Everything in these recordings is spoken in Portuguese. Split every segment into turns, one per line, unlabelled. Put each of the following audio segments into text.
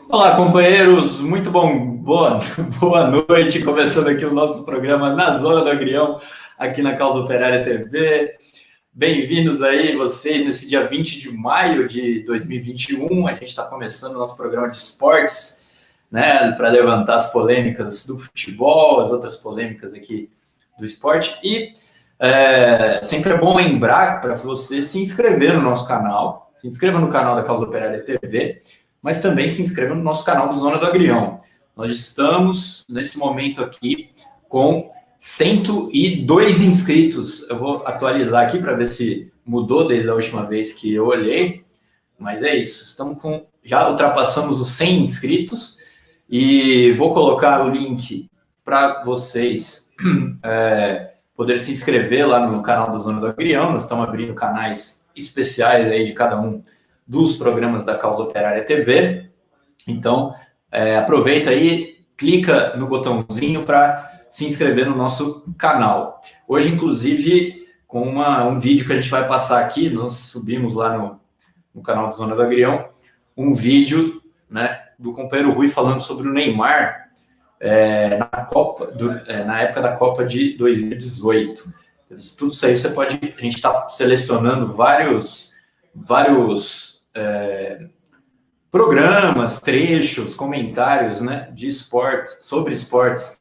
Olá, companheiros, muito boa noite, começando aqui o nosso programa Na Zona do Agrião, aqui na Causa Operária TV. Bem-vindos aí vocês nesse dia 20 de maio de 2021, a gente está começando o nosso programa de esportes, né, para levantar as polêmicas do futebol, as outras polêmicas aqui do esporte, e sempre é bom lembrar para você se inscrever no nosso canal, se inscreva no canal da Causa Operária TV, mas também se inscreva no nosso canal do Zona do Agrião. Nós estamos, nesse momento aqui, com 102 inscritos. Eu vou atualizar aqui para ver se mudou desde a última vez que eu olhei, mas é isso. Já ultrapassamos os 100 inscritos e vou colocar o link para vocês poder se inscrever lá no canal do Zona do Agrião. Nós estamos abrindo canais especiais aí de cada um dos programas da Causa Operária TV. Então, aproveita aí, clica no botãozinho para se inscrever no nosso canal. Hoje, inclusive, com um vídeo que a gente vai passar aqui, nós subimos lá no canal do Zona do Agrião, um vídeo, né, do companheiro Rui falando sobre o Neymar na época da Copa de 2018. Tudo isso aí a gente está selecionando vários programas, trechos, comentários, né, de esportes, sobre esportes,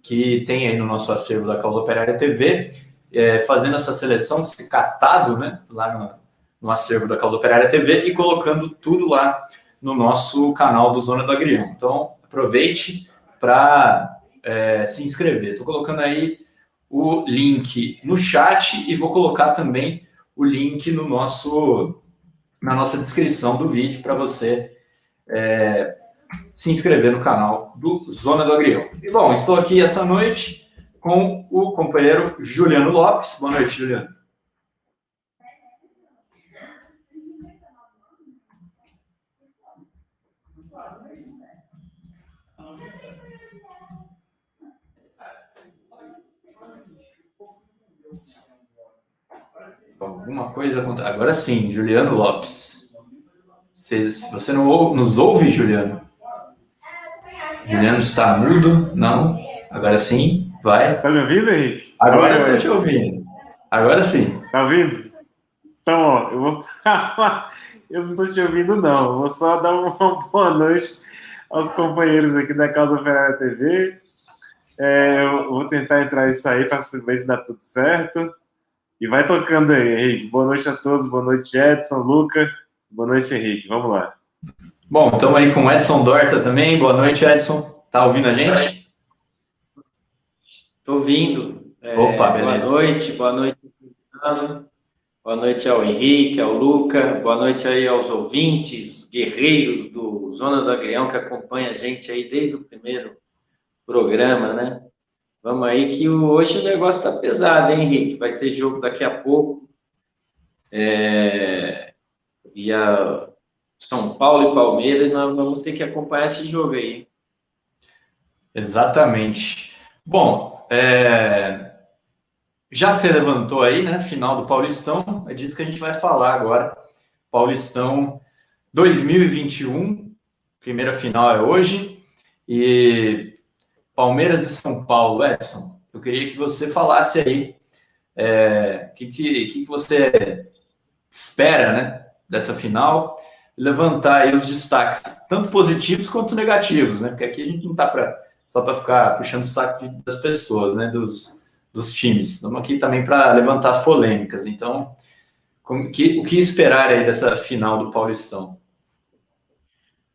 que tem aí no nosso acervo da Causa Operária TV, fazendo essa seleção, esse catado, né, lá no acervo da Causa Operária TV e colocando tudo lá no nosso canal do Zona do Agrião. Então, aproveite para se inscrever. Estou colocando aí o link no chat e vou colocar também o link na nossa descrição do vídeo para você se inscrever no canal do Zona do Agrião. E bom, estou aqui essa noite com o companheiro Juliano Lopes. Boa noite, Juliano. Alguma coisa aconteceu. Agora sim, Juliano Lopes. Você não nos ouve, Juliano? Juliano está mudo? Não? Agora sim, vai.
Tá me ouvindo, Henrique?
Agora eu estou te ouvindo. Agora sim.
Tá ouvindo? Então, ó, eu não estou te ouvindo, não. Eu vou só dar uma boa noite aos companheiros aqui da Causa Operária TV. Eu vou tentar entrar e sair para ver se dá tudo certo. E vai tocando aí, Henrique. Boa noite a todos. Boa noite, Edson, Luca. Boa noite, Henrique. Vamos lá.
Bom, estamos aí com o Edson Dorta também. Boa noite, Edson. Tá ouvindo a gente?
Estou ouvindo.
Opa, beleza.
Boa noite, boa noite ao Henrique, ao Luca, boa noite aí aos ouvintes, guerreiros do Zona do Agrião, que acompanha a gente aí desde o primeiro programa, né? Vamos aí que hoje o negócio está pesado, hein, Henrique? Vai ter jogo daqui a pouco. E a São Paulo e Palmeiras, nós vamos ter que acompanhar esse jogo aí.
Exatamente. Bom, já que você levantou aí, né, final do Paulistão, é disso que a gente vai falar agora. Paulistão 2021, primeira final é hoje, e Palmeiras e São Paulo. Edson, eu queria que você falasse aí o que você espera, né, dessa final, levantar aí os destaques, tanto positivos quanto negativos, né, porque aqui a gente não está só para ficar puxando o saco das pessoas, né, dos times. Estamos aqui também para levantar as polêmicas. Então, o que esperar aí dessa final do Paulistão?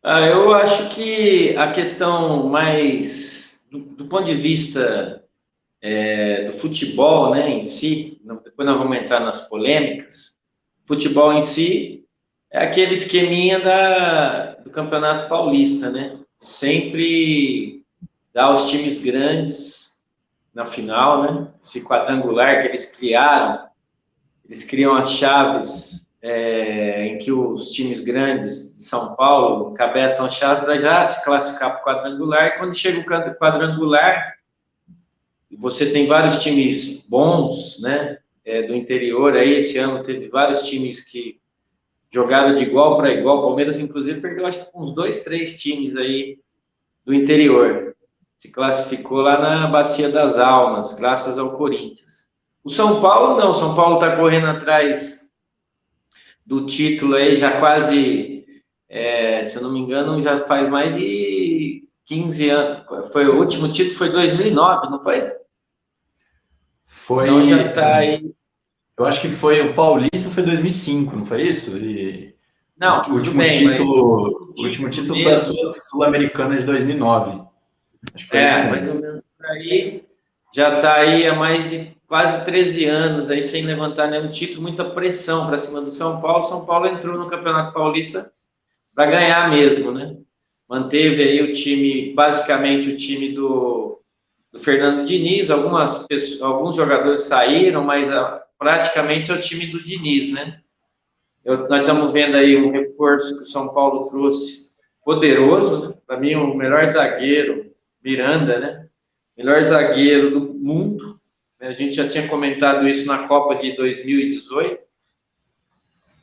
Eu acho que a questão mais do ponto de vista do futebol, né, em si, depois nós vamos entrar nas polêmicas. Futebol em si é aquele esqueminha do Campeonato Paulista, né? Sempre dá aos times grandes na final, né? Esse quadrangular que eles criam as chaves em que os times grandes de São Paulo encabeçam a chave para já se classificar para o quadrangular, e quando chega o quadrangular, você tem vários times bons, né, do interior, aí esse ano teve vários times que jogaram de igual para igual. O Palmeiras, inclusive, perdeu acho que com uns 2, 3 times aí do interior. Se classificou lá na Bacia das Almas, graças ao Corinthians. O São Paulo não, o São Paulo está correndo atrás do título aí já quase, se eu não me engano, já faz mais de 15 anos. O último título foi 2009, não foi?
Foi.
Então já está aí.
Eu acho que foi o Paulista, foi 2005, não foi isso?
Não,
o último título foi a Sul-Americana de 2009. Acho que foi isso mesmo.
Mais ou menos por aí. Já está aí há mais de quase 13 anos aí sem levantar nenhum título, muita pressão para cima do São Paulo. São Paulo entrou no Campeonato Paulista para ganhar mesmo, né? Manteve aí o time, basicamente o time do Fernando Diniz. Alguns jogadores saíram, mas praticamente é o time do Diniz, né? Nós estamos vendo aí um reforço que o São Paulo trouxe poderoso, né? Para mim, o melhor zagueiro, Miranda, né? Melhor zagueiro do mundo. A gente já tinha comentado isso na Copa de 2018.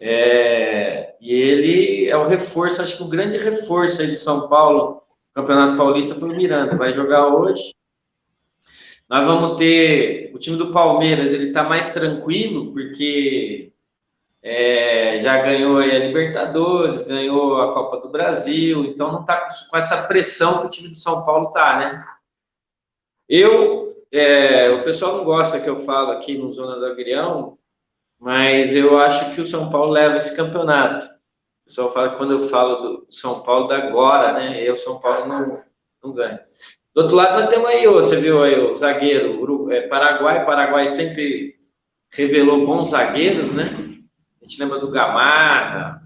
E ele é o reforço, acho que o grande reforço aí de São Paulo, no Campeonato Paulista, foi o Miranda. Vai jogar hoje. Nós vamos ter o time do Palmeiras, ele está mais tranquilo, porque já ganhou a Libertadores, ganhou a Copa do Brasil, então não está com essa pressão que o time do São Paulo está, né? O pessoal não gosta que eu falo aqui no Zona do Agrião, mas eu acho que o São Paulo leva esse campeonato. O pessoal fala que quando eu falo do São Paulo da agora, né? O São Paulo não ganha. Do outro lado, nós temos aí, você viu aí o zagueiro Paraguai sempre revelou bons zagueiros, né? A gente lembra do Gamarra,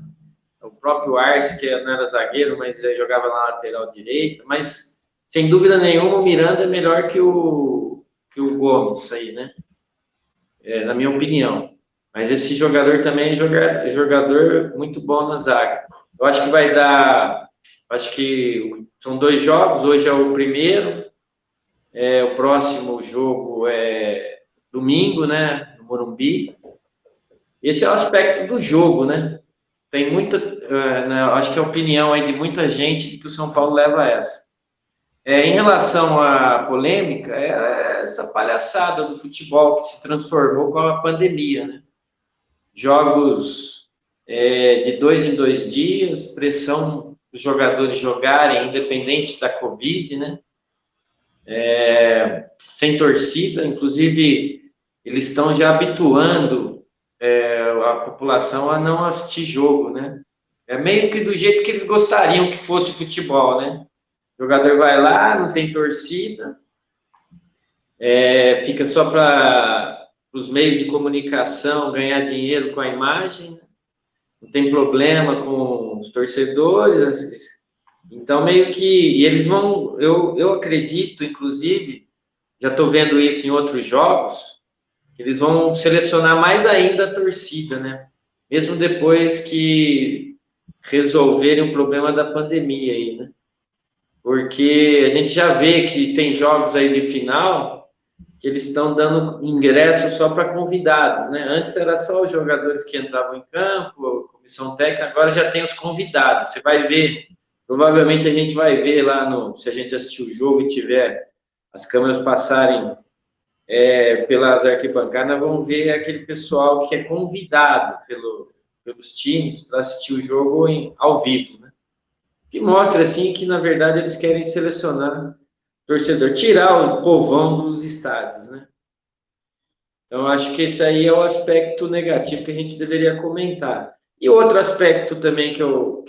o próprio Arce, que não era zagueiro, mas jogava na lateral direita, mas sem dúvida nenhuma o Miranda é melhor que o Gomes aí, né? Na minha opinião. Mas esse jogador também é jogador muito bom na zaga. Eu acho que vai dar... Acho que são 2 jogos, hoje é o primeiro, o próximo jogo é domingo, né, no Morumbi. Esse é o aspecto do jogo, né? Tem muita, acho que é a opinião aí de muita gente de que o São Paulo leva essa. Em relação à polêmica, é essa palhaçada do futebol que se transformou com a pandemia, né? Jogos de 2 em 2 dias, pressão os jogadores jogarem, independente da Covid, né? Sem torcida, inclusive eles estão já habituando a população a não assistir jogo, né? É meio que do jeito que eles gostariam que fosse o futebol, né? O jogador vai lá, não tem torcida, fica só para os meios de comunicação ganhar dinheiro com a imagem, né? Não tem problema com os torcedores, então meio que... E eles vão... Eu acredito, inclusive, já estou vendo isso em outros jogos, que eles vão selecionar mais ainda a torcida, né? Mesmo depois que resolverem o problema da pandemia aí, né? Porque a gente já vê que tem jogos aí de final que eles estão dando ingresso só para convidados, né? Antes era só os jogadores que entravam em campo, a comissão técnica, agora já tem os convidados. Você vai ver, provavelmente a gente vai ver lá se a gente assistir o jogo e tiver as câmeras passarem pelas arquibancadas, vão ver aquele pessoal que é convidado pelos times para assistir o jogo ao vivo, né? Que mostra, assim, que, na verdade, eles querem selecionar torcedor, tirar o povão dos estádios, né? Então, acho que esse aí é o aspecto negativo que a gente deveria comentar. E outro aspecto também que eu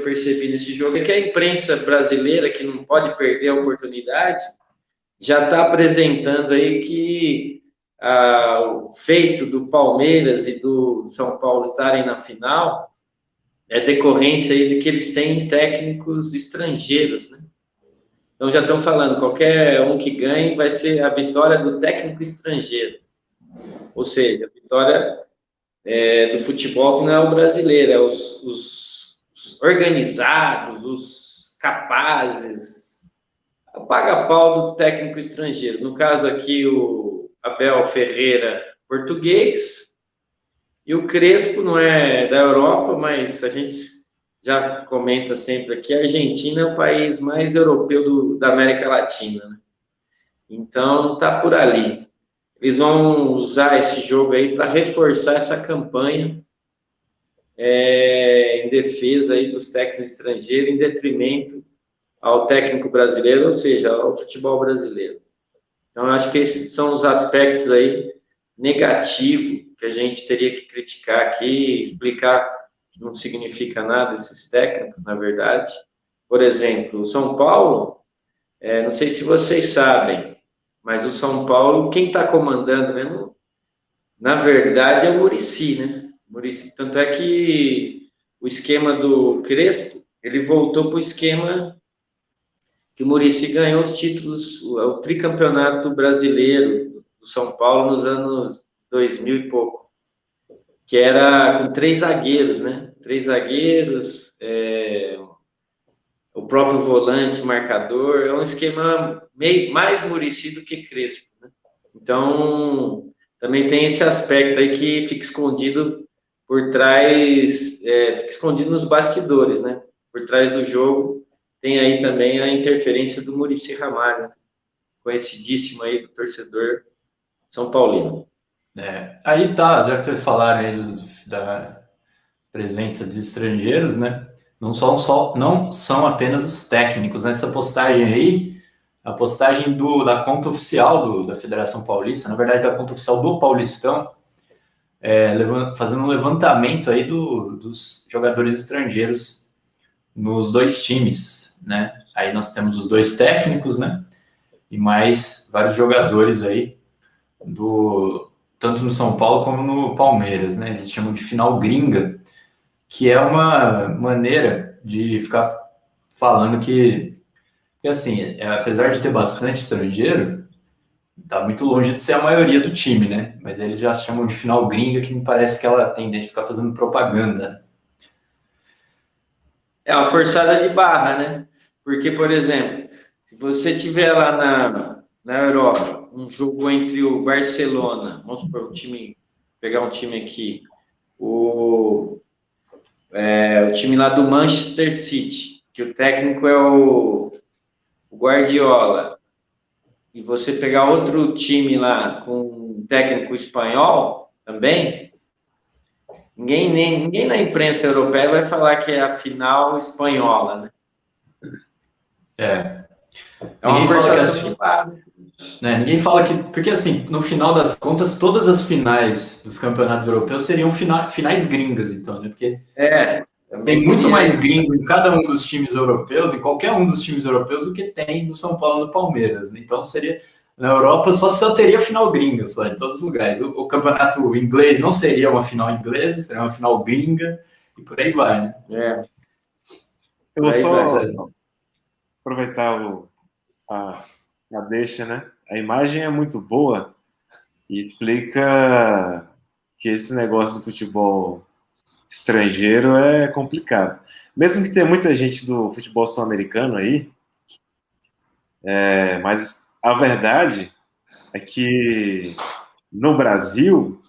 percebi nesse jogo é que a imprensa brasileira, que não pode perder a oportunidade, já está apresentando aí que o feito do Palmeiras e do São Paulo estarem na final é decorrência aí de que eles têm técnicos estrangeiros, né? Então já estão falando, qualquer um que ganhe vai ser a vitória do técnico estrangeiro. Ou seja, a vitória do futebol que não é o brasileiro, é os organizados, os capazes, a paga-pau do técnico estrangeiro. No caso aqui, o Abel Ferreira, português, E o Crespo não é da Europa, mas a gente já comenta sempre aqui, a Argentina é o país mais europeu da América Latina, né? Então, tá por ali. Eles vão usar esse jogo aí para reforçar essa campanha em defesa aí dos técnicos estrangeiros, em detrimento ao técnico brasileiro, ou seja, ao futebol brasileiro. Então, eu acho que esses são os aspectos aí negativos que a gente teria que criticar aqui, explicar que não significa nada esses técnicos, na verdade. Por exemplo, o São Paulo, não sei se vocês sabem, mas o São Paulo, quem está comandando mesmo, na verdade, é o Muricy, né? Muricy, tanto é que o esquema do Crespo, ele voltou para o esquema que o Muricy ganhou os títulos, o tricampeonato brasileiro do São Paulo nos anos 2000 e pouco, que era com 3 zagueiros, né? 3 zagueiros, o próprio volante, marcador, é um esquema mais Muricy do que Crespo, né? Então, também tem esse aspecto aí que fica escondido por trás, fica escondido nos bastidores, né? Por trás do jogo, tem aí também a interferência do Muricy Ramalho, conhecidíssimo aí do torcedor São Paulino.
Aí tá, já que vocês falaram aí da presença de estrangeiros, né? Não são apenas os técnicos. Nessa postagem aí, a postagem da conta oficial da Federação Paulista, na verdade, da conta oficial do Paulistão, fazendo um levantamento aí dos jogadores estrangeiros nos dois times, né? Aí nós temos os dois técnicos, né? E mais vários jogadores aí tanto no São Paulo como no Palmeiras, né? Eles chamam de final gringa, que é uma maneira de ficar falando que assim, apesar de ter bastante estrangeiro, tá muito longe de ser a maioria do time, né? Mas eles já chamam de final gringa, que me parece que ela tende a ficar fazendo propaganda.
É uma forçada de barra, né? Porque, por exemplo, se você tiver lá na Europa um jogo entre o Barcelona, vamos supor, pegar um time aqui, o time lá do Manchester City, que o técnico é o Guardiola, e você pegar outro time lá com um técnico espanhol também, ninguém na imprensa europeia vai falar que é a final espanhola, né? É uma forçação de barra.
Né? Ninguém fala que... Porque, assim, no final das contas, todas as finais dos campeonatos europeus seriam finais gringas, então, né? Porque tem muito mais gringo em cada um dos times europeus, em qualquer um dos times europeus, do que tem no São Paulo e no Palmeiras, né? Então, seria... Na Europa, só teria final gringa, só, em todos os lugares. O campeonato inglês não seria uma final inglesa, seria uma final gringa, e por aí vai, né?
Eu vou só aproveitar a deixa, né? A imagem é muito boa e explica que esse negócio do futebol estrangeiro é complicado. Mesmo que tenha muita gente do futebol sul-americano aí, mas a verdade é que no Brasil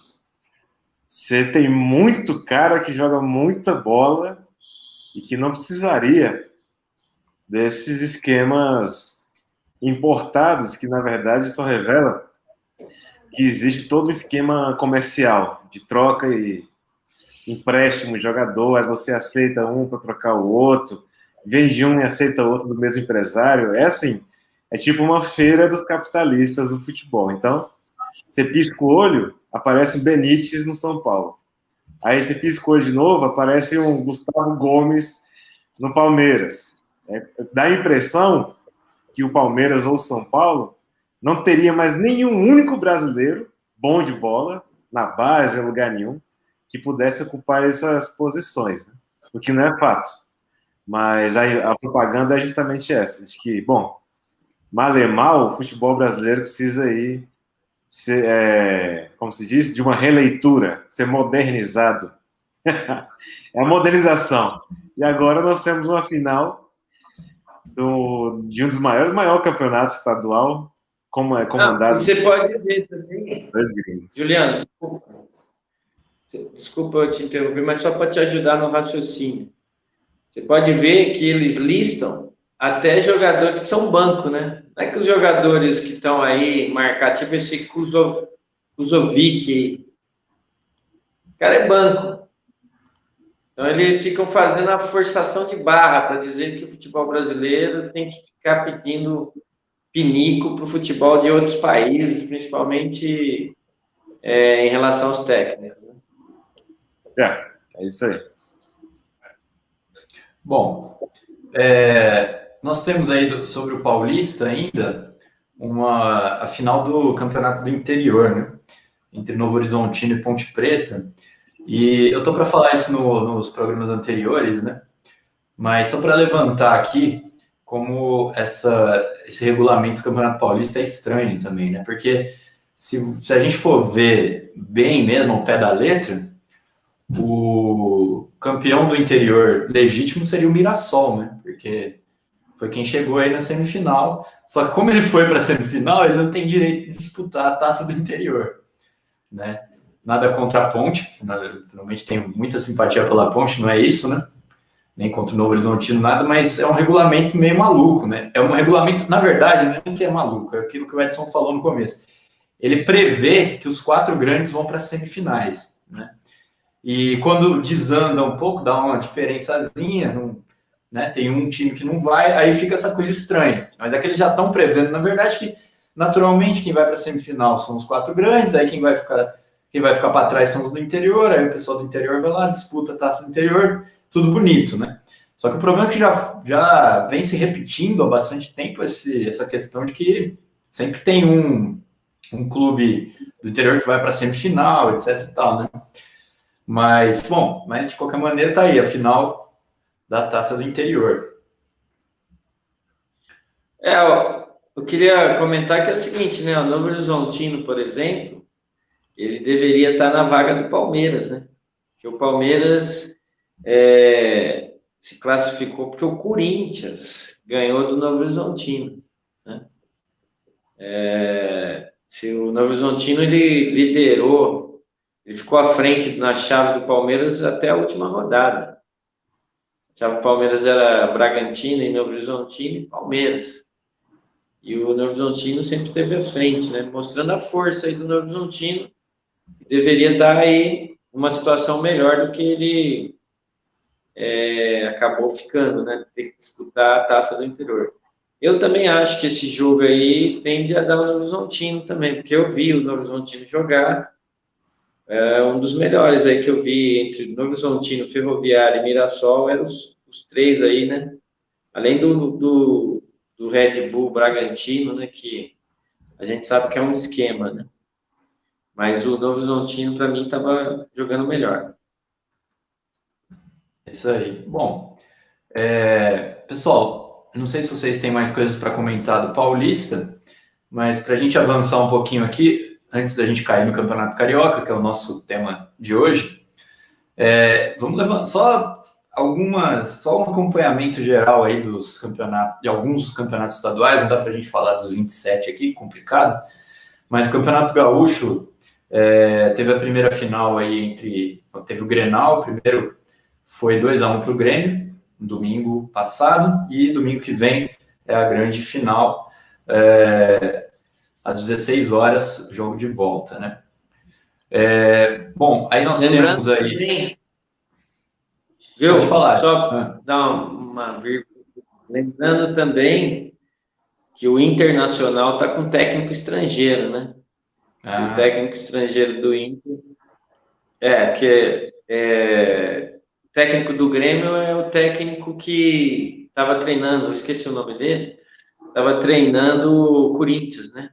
você tem muito cara que joga muita bola e que não precisaria desses esquemas importados, que na verdade só revela que existe todo um esquema comercial de troca e empréstimo de jogador, aí você aceita um para trocar o outro, vende um e aceita o outro do mesmo empresário. É assim, é tipo uma feira dos capitalistas do futebol. Então, você pisca o olho, aparece um Benítez no São Paulo. Aí você pisca o olho de novo, aparece um Gustavo Gomes no Palmeiras. Dá a impressão que o Palmeiras ou o São Paulo não teria mais nenhum único brasileiro bom de bola, na base, em lugar nenhum, que pudesse ocupar essas posições, né? O que não é fato. Mas a propaganda é justamente essa, de que, bom, mal e mal, o futebol brasileiro precisa aí ser, como se diz, de uma releitura, ser modernizado. É a modernização. E agora nós temos uma final de um dos maior campeonato estadual, como é comandado.
Você pode ver também, Juliano, desculpa. Desculpa eu te interromper, mas só para te ajudar no raciocínio. Você pode ver que eles listam até jogadores que são banco, né? Não é que os jogadores que estão aí marcados, tipo esse Kuzovic, o cara é banco. Então eles ficam fazendo a forçação de barra para dizer que o futebol brasileiro tem que ficar pedindo pinico para o futebol de outros países, principalmente em relação aos técnicos. Né?
É isso aí.
Bom, nós temos aí sobre o Paulista ainda a final do Campeonato do Interior, né? Entre Novo Horizontino e Ponte Preta. E eu tô para falar isso nos programas anteriores, né? Mas só para levantar aqui como esse regulamento do Campeonato Paulista é estranho também, né? Porque se a gente for ver bem mesmo ao pé da letra, o campeão do interior legítimo seria o Mirassol, né? Porque foi quem chegou aí na semifinal. Só que como ele foi para a semifinal, ele não tem direito de disputar a Taça do Interior, né? Nada contra a Ponte, finalmente tenho muita simpatia pela Ponte, não é isso, né? Nem contra o Novo Horizontino, nada, mas é um regulamento meio maluco, né? É um regulamento, na verdade, não é nem que é maluco, é aquilo que o Edson falou no começo. Ele prevê que os 4 grandes vão para as semifinais, né? E quando desanda um pouco, dá uma diferençazinha, né? Tem um time que não vai, aí fica essa coisa estranha. Mas é que eles já estão prevendo, na verdade, que naturalmente quem vai para a semifinal são os 4 grandes, aí quem vai ficar para trás são os do interior, aí o pessoal do interior vai lá, disputa a Taça do Interior, tudo bonito, né? Só que o problema é que já vem se repetindo há bastante tempo essa questão de que sempre tem um clube do interior que vai para a semifinal, etc e tal, né? Mas de qualquer maneira tá aí, a final da Taça do Interior.
Eu queria comentar que é o seguinte, né? O Novo Horizontino, por exemplo, ele deveria estar na vaga do Palmeiras, né? Porque o Palmeiras se classificou porque o Corinthians ganhou do Novo Horizontino, né? Se o Novo Horizontino ele liderou, ele ficou à frente na chave do Palmeiras até a última rodada. A chave do Palmeiras era Bragantino e Novo Horizontino e Palmeiras. E o Novo Horizontino sempre esteve à frente, né? Mostrando a força aí do Novo Horizontino, que deveria estar aí uma situação melhor do que ele acabou ficando, né? Ter que disputar a Taça do Interior. Eu também acho que esse jogo aí tende a dar o Novo Horizontino também, porque eu vi o Novo Horizontino jogar. É um dos melhores aí que eu vi entre Novo Horizontino, Ferroviário e Mirassol, eram os 3 aí, né? Além do Red Bull Bragantino, né? Que a gente sabe que é um esquema, né? Mas o Novo Horizontino, para mim, estava jogando melhor.
Isso aí. Bom, pessoal, não sei se vocês têm mais coisas para comentar do Paulista, mas para a gente avançar um pouquinho aqui, antes da gente cair no Campeonato Carioca, que é o nosso tema de hoje, vamos levar só um acompanhamento geral aí dos campeonatos, de alguns dos campeonatos estaduais, não dá para a gente falar dos 27 aqui, complicado, mas o Campeonato Gaúcho teve a primeira final aí teve o Grenal, o primeiro foi 2-1 para o Grêmio, no domingo passado, e domingo que vem é a grande final, às 16 horas, jogo de volta, né? Bom, aí nós temos aí...
Também, viu?
Pode falar.
Só dar uma vírgula. Lembrando também que o Internacional está com técnico estrangeiro, né? O técnico estrangeiro do Inter... o técnico do Grêmio é o técnico que estava treinando, eu esqueci o nome dele, estava treinando o Corinthians, né?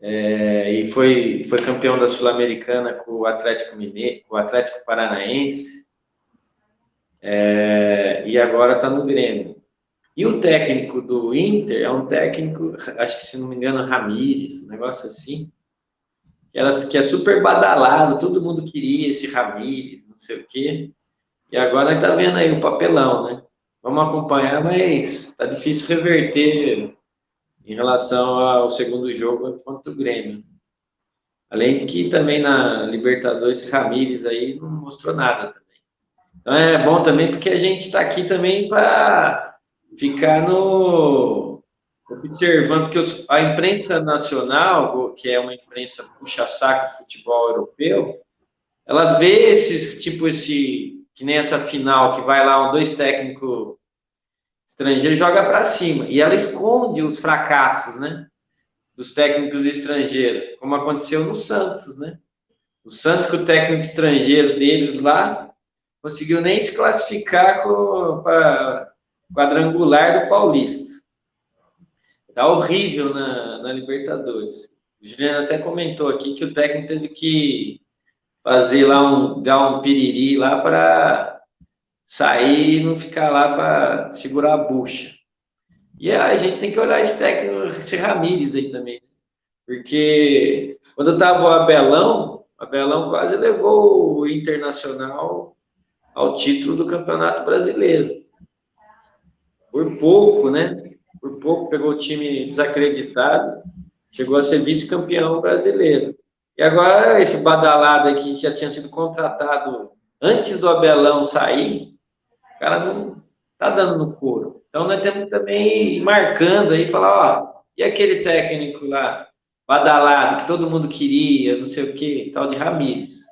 E foi campeão da Sul-Americana com o Atlético Mineiro, com o Atlético Paranaense, e agora está no Grêmio. E o técnico do Inter é um técnico, acho que se não me engano, Ramírez, um negócio assim, que é super badalado, todo mundo queria esse Ramírez, não sei o quê. E agora está vendo aí o papelão, né? Vamos acompanhar, mas está difícil reverter em relação ao segundo jogo contra o Grêmio. Além de que também na Libertadores, Ramírez aí não mostrou nada também. Então é bom também porque a gente está aqui também para ficar no observando, porque a imprensa nacional, que é uma imprensa puxa-saco de futebol europeu, ela vê que nem essa final, que vai lá dois técnicos estrangeiros e joga para cima, e ela esconde os fracassos, né, dos técnicos estrangeiros, como aconteceu no Santos, né? O Santos, com o técnico estrangeiro deles lá, conseguiu nem se classificar para quadrangular do Paulista. Tá horrível na Libertadores. O Juliano até comentou aqui que o técnico teve que fazer lá dar um piriri lá para sair e não ficar lá para segurar a bucha. E a gente tem que olhar esse técnico, esse Ramírez aí também. Porque quando estava o Abelão quase levou o Internacional ao título do Campeonato Brasileiro. Por pouco, né? Por pouco pegou o time desacreditado, chegou a ser vice-campeão brasileiro. E agora esse badalado aqui que já tinha sido contratado antes do Abelão sair, o cara não tá dando no couro. Então nós temos que também ir marcando aí, falar, ó, e aquele técnico lá, badalado, que todo mundo queria, não sei o quê, tal de Ramírez.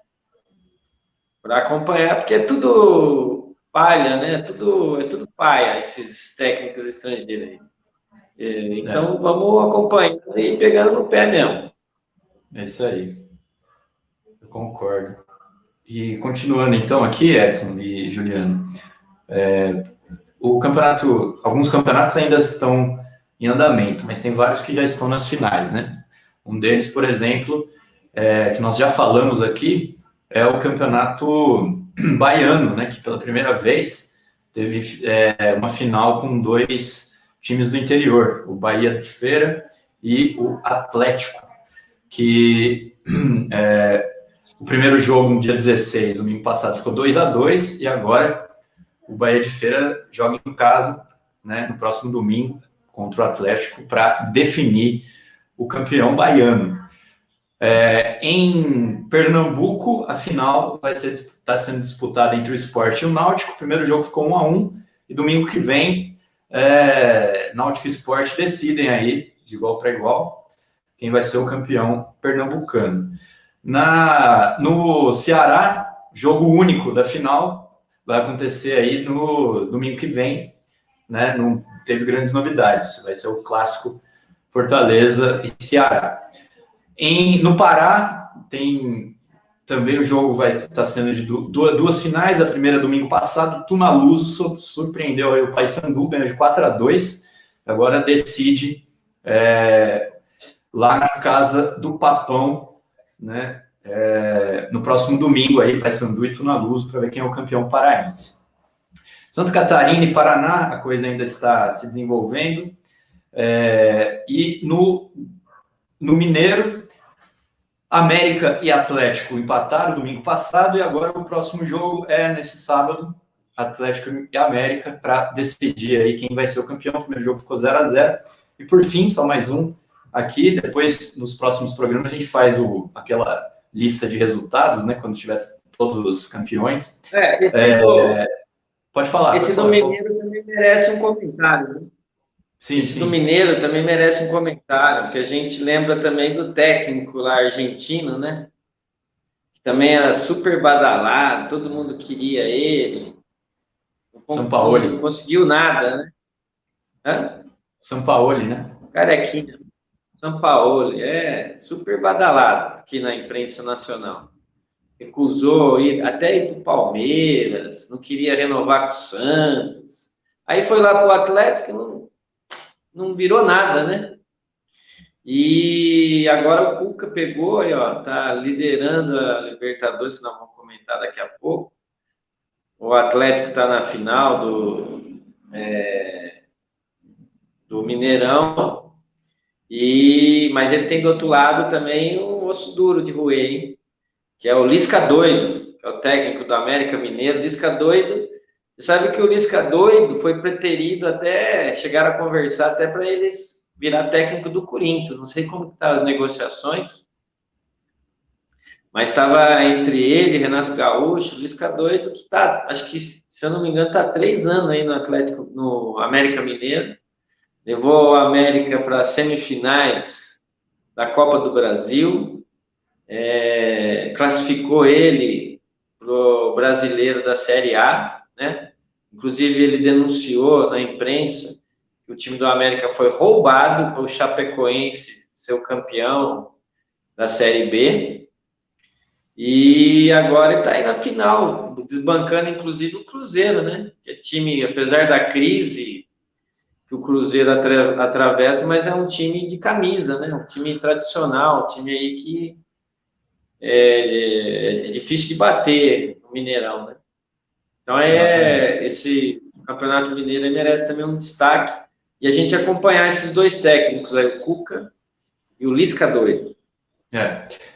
Para acompanhar, porque é tudo palha, né? É tudo paia, esses técnicos estrangeiros aí. Então, vamos acompanhando e pegando no pé mesmo.
É isso aí. Eu concordo. E continuando então aqui, Edson e Juliano, alguns campeonatos ainda estão em andamento, mas tem vários que já estão nas finais, né? Um deles, por exemplo, que nós já falamos aqui, é o campeonato baiano, né? Que pela primeira vez teve uma final com dois times do interior, o Bahia de Feira e o Atlético, que o primeiro jogo no dia 16, domingo passado, ficou 2-2, e agora o Bahia de Feira joga em casa, né, no próximo domingo contra o Atlético para definir o campeão baiano. Em Pernambuco, a final está sendo disputada entre o Sport e o Náutico. O primeiro jogo ficou 1-1, e domingo que vem Náutico e Sport decidem aí, de igual para igual, quem vai ser o campeão pernambucano. No Ceará, jogo único da final, vai acontecer aí no domingo que vem, né? Não teve grandes novidades, vai ser o clássico Fortaleza e Ceará. No Pará, tem também o jogo vai estar sendo de duas finais. A primeira domingo passado, Tunaluso surpreendeu aí o Paysandu, ganhou de 4-2, agora decide lá na casa do Papão, né? No próximo domingo aí, Paysandu e Tunaluso, para ver quem é o campeão paraense. Santa Catarina e Paraná, a coisa ainda está se desenvolvendo. E no Mineiro, América e Atlético empataram domingo passado, e agora o próximo jogo é nesse sábado, Atlético e América, para decidir aí quem vai ser o campeão. O primeiro jogo ficou 0-0. E por fim, só mais um aqui, depois nos próximos programas a gente faz aquela lista de resultados, né, quando tiver todos os campeões. Pode falar.
Esse do Mineiro também merece um comentário, né?
Sim,
Esse do Mineiro também merece um comentário, porque a gente lembra também do técnico lá argentino, né? Que também era super badalado, todo mundo queria ele.
Sampaoli.
Não conseguiu nada, né?
Sampaoli, né?
Carequinha. Sampaoli, super badalado aqui na imprensa nacional. Recusou até ir para o Palmeiras, não queria renovar com o Santos. Aí foi lá para o Atlético, não virou nada, né? E agora o Cuca pegou e tá liderando a Libertadores, que nós vamos comentar daqui a pouco. O Atlético está na final do Mineirão, mas ele tem do outro lado também um osso duro de roer, hein? Que é o Lisca Doido, que é o técnico do América Mineiro. Lisca Doido, você sabe que o Lisca Doido foi preterido até, chegaram a conversar até para eles virar técnico do Corinthians. Não sei como estão as negociações, Mas estava entre ele, Renato Gaúcho, Lisca Doido, que tá, acho que, se eu não me engano, está há 3 anos aí no Atlético, no América Mineiro. Levou o América para semifinais da Copa do Brasil, classificou ele para o brasileiro da Série A, né? Inclusive, ele denunciou na imprensa que o time do América foi roubado para o Chapecoense ser o campeão da Série B. E agora está aí na final, desbancando inclusive o Cruzeiro, né? Que é time, apesar da crise que o Cruzeiro atravessa, mas é um time de camisa, né? Um time tradicional, um time aí que é difícil de bater no Mineirão, né? Então, esse Campeonato Mineiro merece também um destaque. E a gente acompanhar esses dois técnicos aí, o Cuca e o Lisca Doido.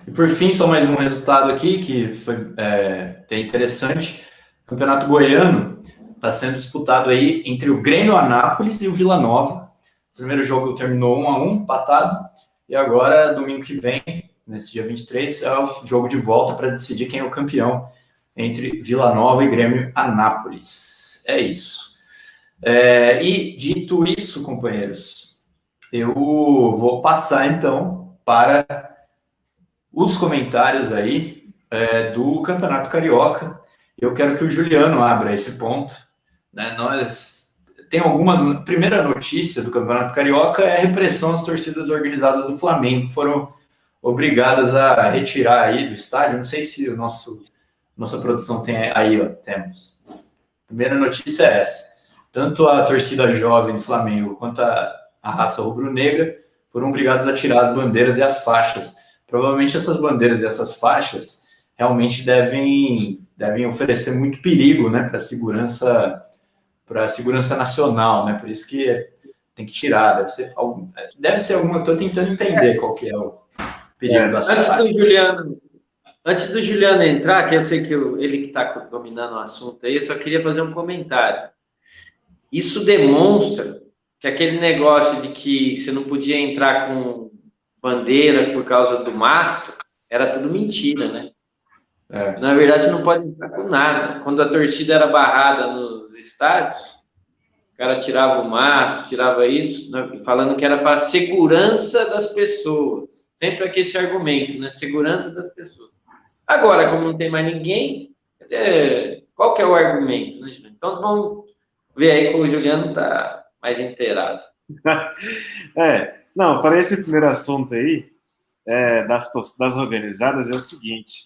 E por fim, só mais um resultado aqui, que foi interessante. O Campeonato Goiano está sendo disputado aí entre o Grêmio Anápolis e o Vila Nova. O primeiro jogo terminou 1-1, empatado. E agora, domingo que vem, nesse dia 23, é o jogo de volta para decidir quem é o campeão entre Vila Nova e Grêmio Anápolis. É isso. E dito isso, companheiros, eu vou passar então para os comentários aí do Campeonato Carioca. Eu quero que o Juliano abra esse ponto, né? Primeira notícia do Campeonato Carioca é a repressão às torcidas organizadas do Flamengo, que foram obrigadas a retirar aí do estádio. Não sei se nossa produção tem aí, temos. Primeira notícia é essa. Tanto a torcida jovem do Flamengo quanto a raça rubro-negra foram obrigados a tirar as bandeiras e as faixas. Provavelmente essas bandeiras e essas faixas realmente devem oferecer muito perigo, né, para a segurança nacional, né? Por isso que tem que tirar. Deve ser alguma. Estou tentando entender qual que é o perigo das faixas.
Antes do Juliano entrar, que eu sei que ele que está dominando o assunto aí, eu só queria fazer um comentário. Isso demonstra que aquele negócio de que você não podia entrar com bandeira por causa do mastro era tudo mentira, né? Na verdade, você não pode entrar com nada. Quando a torcida era barrada nos estádios, o cara tirava o mastro, tirava isso, né, falando que era para segurança das pessoas. Sempre aqui esse argumento, né? Segurança das pessoas. Agora, como não tem mais ninguém, qual que é o argumento? Então, vamos ver aí que o Juliano está mais inteirado.
Não, para esse primeiro assunto aí, das organizadas, é o seguinte: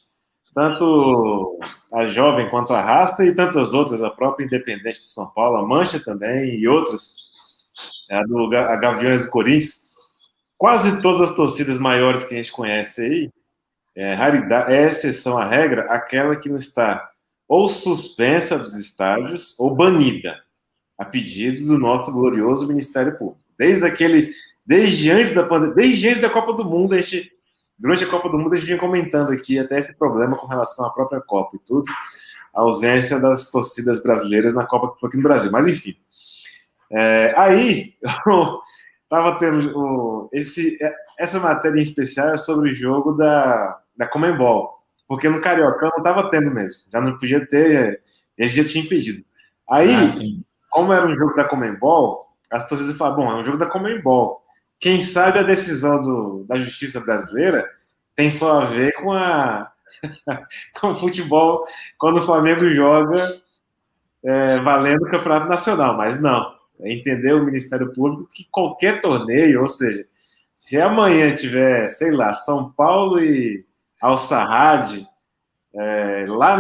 tanto a Jovem quanto a Raça e tantas outras, a própria Independente de São Paulo, a Mancha também e outras, a Gaviões do Corinthians, quase todas as torcidas maiores que a gente conhece aí, exceção à regra, aquela que não está ou suspensa dos estádios ou banida, a pedido do nosso glorioso Ministério Público. Desde antes da Copa do Mundo, durante a Copa do Mundo, a gente vinha comentando aqui até esse problema com relação à própria Copa e tudo, a ausência das torcidas brasileiras na Copa que foi aqui no Brasil. Mas, enfim. Aí, eu estava tendo essa matéria em especial é sobre o jogo da Conmebol, porque no Carioca não estava tendo mesmo, já não podia ter, eles já tinham impedido. Aí, como era um jogo da Conmebol, as torcidas falaram, bom, é um jogo da Conmebol, quem sabe a decisão da justiça brasileira tem só a ver com o futebol, quando o Flamengo joga valendo o Campeonato Nacional, mas não, entendeu o Ministério Público que qualquer torneio, ou seja, se amanhã tiver, sei lá, São Paulo e Al-Sarrad lá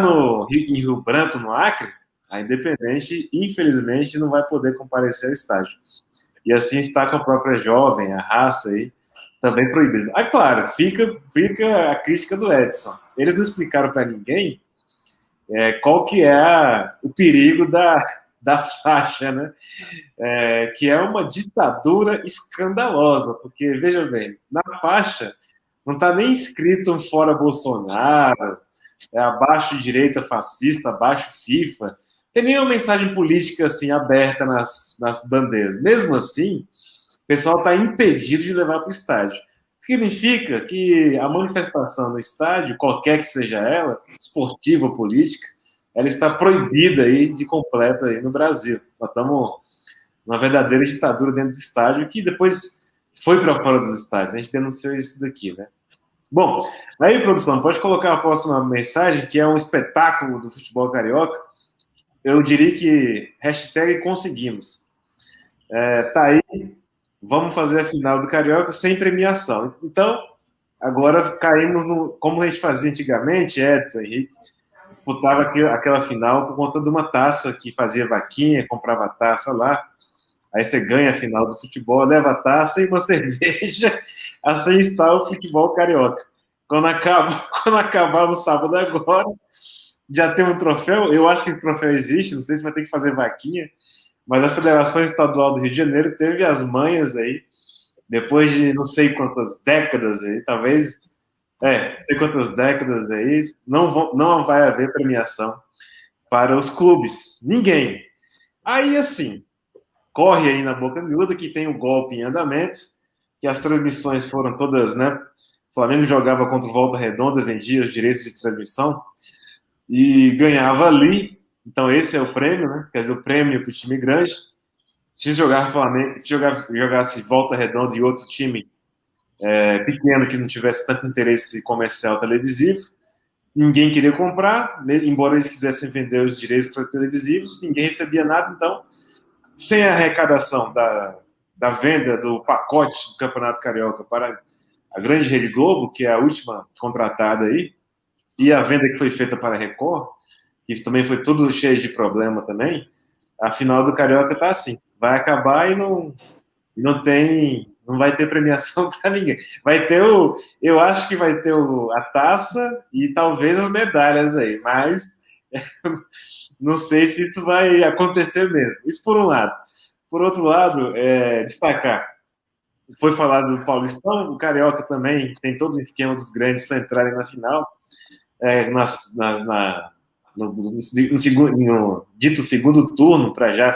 em Rio Branco, no Acre, a Independente, infelizmente, não vai poder comparecer ao estádio. E assim está com a própria Jovem, a Raça aí, também proibida. Claro, fica a crítica do Edson. Eles não explicaram para ninguém qual que é o perigo da faixa, né? Que é uma ditadura escandalosa, porque, veja bem, na faixa não está nem escrito um fora Bolsonaro, abaixo direita fascista, abaixo FIFA, tem nenhuma mensagem política assim aberta nas bandeiras. Mesmo assim, o pessoal está impedido de levar para o estádio. Significa que a manifestação no estádio, qualquer que seja ela, esportiva ou política, ela está proibida aí de completo aí no Brasil. Nós estamos numa verdadeira ditadura dentro do estádio, que depois foi para fora dos estádios. A gente denunciou isso daqui, né? Bom, aí, produção, pode colocar a próxima mensagem, que é um espetáculo do futebol carioca. Eu diria que hashtag conseguimos. Tá aí, vamos fazer a final do Carioca sem premiação. Então, agora caímos no... Como a gente fazia antigamente, Edson, Henrique, disputava aquela final por conta de uma taça que fazia vaquinha, comprava a taça lá. Aí você ganha a final do futebol, leva a taça e uma cerveja. Assim está o futebol carioca. Quando acabar no sábado agora, já tem um troféu. Eu acho que esse troféu existe, não sei se vai ter que fazer vaquinha, mas a Federação Estadual do Rio de Janeiro teve as manhas aí, depois de não sei quantas décadas aí, talvez, não sei quantas décadas aí, não vai haver premiação para os clubes. Ninguém. Aí, assim, corre aí na boca miúda que tem o golpe em andamento, que as transmissões foram todas, né? O Flamengo jogava contra o Volta Redonda, vendia os direitos de transmissão e ganhava ali. Então esse é o prêmio, né? Quer dizer, o prêmio para o time grande. Se jogasse Volta Redonda e outro time pequeno que não tivesse tanto interesse comercial televisivo, ninguém queria comprar, embora eles quisessem vender os direitos televisivos, ninguém recebia nada. Então, sem a arrecadação da venda do pacote do Campeonato Carioca para a grande Rede Globo, que é a última contratada aí, e a venda que foi feita para a Record, que também foi tudo cheio de problema também, a final do Carioca está assim, vai acabar e não vai ter premiação para ninguém. Vai ter eu acho que vai ter a taça e talvez as medalhas aí, mas não sei se isso vai acontecer mesmo. Isso por um lado. Por outro lado, destacar, foi falado do Paulistão, o Carioca também tem todo o esquema dos grandes só entrarem na final, no dito segundo turno, para já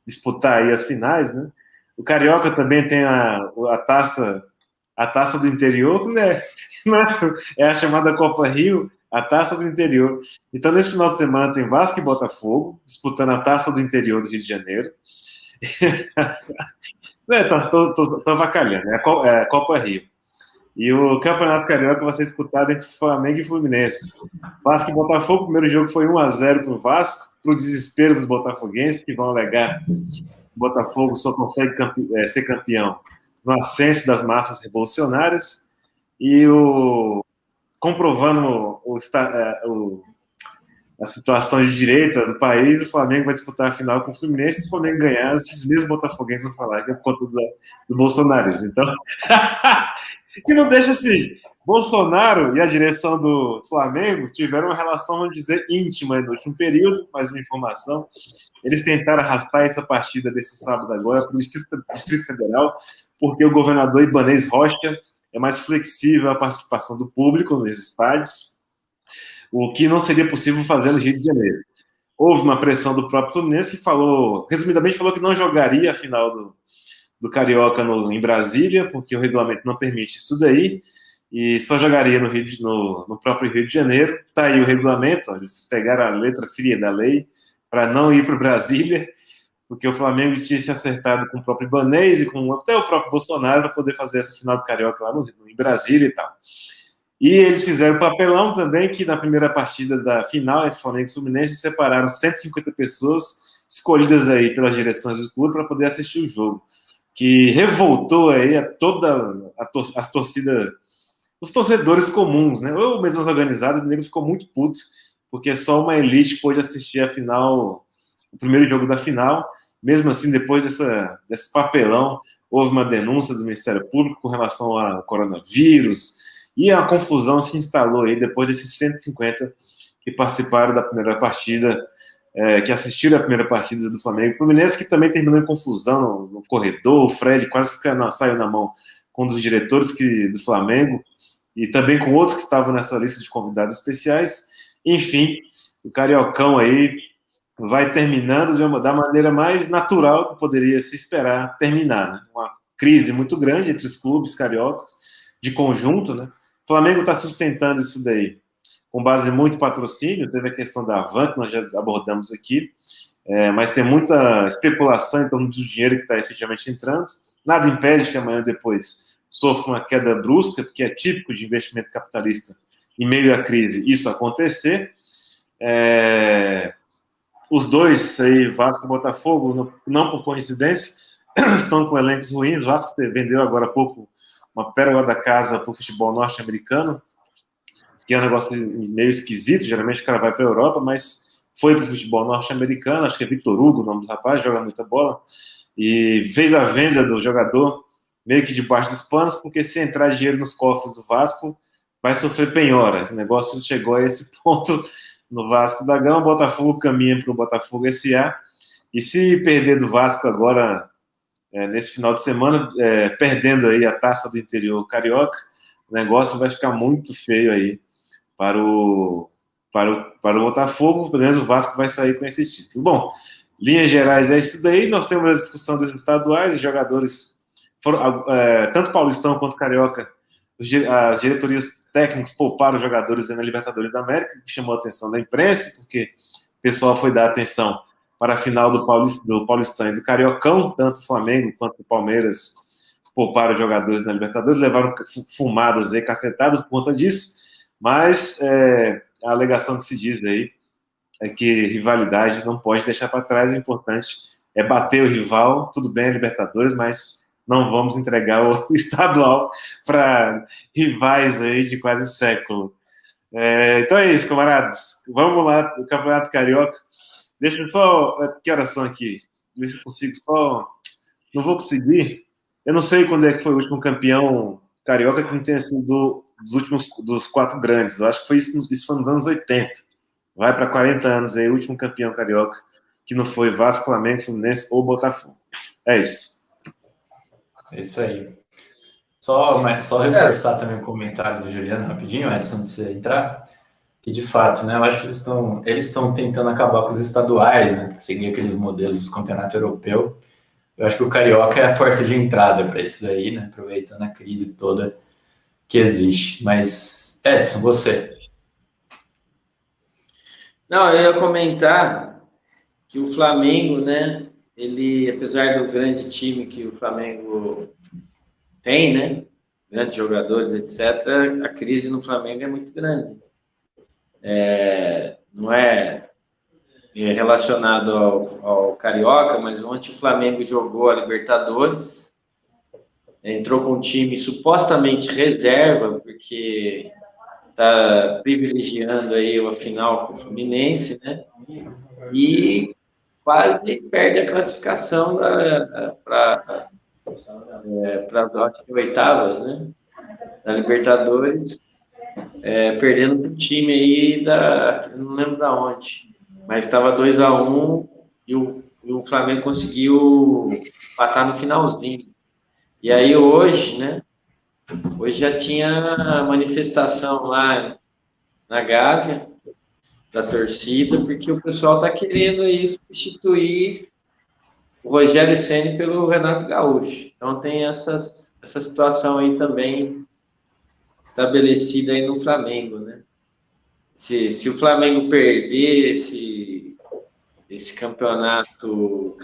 disputar aí as finais, né? O Carioca também tem a taça do interior, né? É a chamada Copa Rio, a taça do interior. Então, nesse final de semana tem Vasco e Botafogo disputando a taça do interior do Rio de Janeiro. Tô avacalhando, é a Copa Rio. E o Campeonato Carioca vai ser disputado entre Flamengo e Fluminense. Vasco e Botafogo, o primeiro jogo foi 1-0 para o Vasco, para o desespero dos botafoguenses, que vão alegar que o Botafogo só consegue ser campeão no ascenso das massas revolucionárias. E comprovando a situação de direita do país, o Flamengo vai disputar a final com o Fluminense. Se o Flamengo ganhar, esses mesmos botafoguenses vão falar que é por conta do bolsonarismo. Então, que não deixa assim, Bolsonaro e a direção do Flamengo tiveram uma relação, vamos dizer, íntima no último período, mais uma informação. Eles tentaram arrastar essa partida desse sábado agora para o Distrito Federal, porque o governador Ibanez Rocha é mais flexível à participação do público nos estádios, o que não seria possível fazer no Rio de Janeiro. Houve uma pressão do próprio Fluminense que resumidamente falou que não jogaria a final do Carioca em Brasília, porque o regulamento não permite isso daí, e só jogaria no próprio Rio de Janeiro. Está aí o regulamento, eles pegaram a letra fria da lei para não ir para Brasília, porque o Flamengo tinha se acertado com o próprio Ibanez e com até o próprio Bolsonaro para poder fazer essa final do Carioca lá em Brasília e tal. E eles fizeram papelão também, que na primeira partida da final entre Flamengo e Fluminense separaram 150 pessoas escolhidas aí pelas direções do clube para poder assistir o jogo, que revoltou aí as torcidas, os torcedores comuns, né? Ou mesmo os organizados, o nego ficou muito puto, porque só uma elite pôde assistir a final, o primeiro jogo da final. Mesmo assim, depois desse papelão, houve uma denúncia do Ministério Público com relação ao coronavírus, e a confusão se instalou aí depois desses 150 que participaram da primeira partida, que assistiram a primeira partida do Flamengo. O Fluminense, que também terminou em confusão no corredor, o Fred quase saiu na mão com um dos diretores do Flamengo, e também com outros que estavam nessa lista de convidados especiais. Enfim, o Cariocão aí vai terminando da maneira mais natural que poderia se esperar terminar, né? Uma crise muito grande entre os clubes cariocas, de conjunto, né? O Flamengo está sustentando isso daí com base muito em patrocínio, teve a questão da Havan, que nós já abordamos aqui, mas tem muita especulação em torno do dinheiro que está efetivamente entrando. Nada impede que amanhã depois sofra uma queda brusca, porque é típico de investimento capitalista em meio à crise isso acontecer. Os dois aí, Vasco e Botafogo, não por coincidência, estão com elencos ruins. O Vasco vendeu agora há pouco uma pérola da casa para o futebol norte-americano, que é um negócio meio esquisito. Geralmente o cara vai para a Europa, mas foi para o futebol norte-americano. Acho que é Victor Hugo o nome do rapaz, joga muita bola, e fez a venda do jogador meio que debaixo dos panos, porque se entrar dinheiro nos cofres do Vasco, vai sofrer penhora. O negócio chegou a esse ponto no Vasco da Gama. O Botafogo caminha para o Botafogo SA, e se perder do Vasco agora, nesse final de semana, perdendo aí a Taça do Interior Carioca, o negócio vai ficar muito feio aí para o Botafogo. Pelo menos o Vasco vai sair com esse título. Bom, linhas gerais é isso daí. Nós temos a discussão dos estaduais. Os jogadores, tanto Paulistão quanto Carioca, as diretorias técnicas pouparam os jogadores na Libertadores da América, que chamou a atenção da imprensa, porque o pessoal foi dar atenção para a final do Paulistão e do Cariocão. Tanto o Flamengo quanto o Palmeiras pouparam os jogadores na Libertadores, levaram fumadas aí, cacetadas por conta disso. Mas a alegação que se diz aí é que rivalidade não pode deixar para trás. O importante é bater o rival. Tudo bem, Libertadores, mas não vamos entregar o estadual para rivais aí de quase século. Então é isso, camaradas. Vamos lá, o Campeonato Carioca. Deixa eu só... Que horas são aqui? Ver se eu consigo só... Não vou conseguir. Eu não sei quando é que foi o último campeão carioca que não tenha sido dos 4 grandes. Eu acho que foi isso foi nos anos 80. Vai para 40 anos aí, o último campeão carioca, que não foi Vasco, Flamengo, Fluminense ou Botafogo. É isso.
É isso aí. Só reforçar também o comentário do Juliano rapidinho, Edson, antes de você entrar, que de fato, né, eu acho que eles estão tentando acabar com os estaduais, né, seguir aqueles modelos do campeonato europeu. Eu acho que o Carioca é a porta de entrada para isso daí, né, aproveitando a crise toda que existe. Mas, Edson, você.
Não, eu ia comentar que o Flamengo, né, ele, apesar do grande time que o Flamengo tem, né, grandes jogadores, etc., a crise no Flamengo é muito grande. Não é relacionado ao Carioca, mas ontem o Flamengo jogou a Libertadores, entrou com um time supostamente reserva, porque está privilegiando aí a final com o Fluminense, né? E quase perde a classificação para as oitavas, né? Da Libertadores, perdendo para o time aí não lembro da onde, mas estava 2-1 e o Flamengo conseguiu empatar no finalzinho. E aí hoje, né? Hoje já tinha manifestação lá na Gávea da torcida, porque o pessoal está querendo aí substituir o Rogério Ceni pelo Renato Gaúcho. Então tem essa situação aí também estabelecida aí no Flamengo, né? Se o Flamengo perder esse campeonato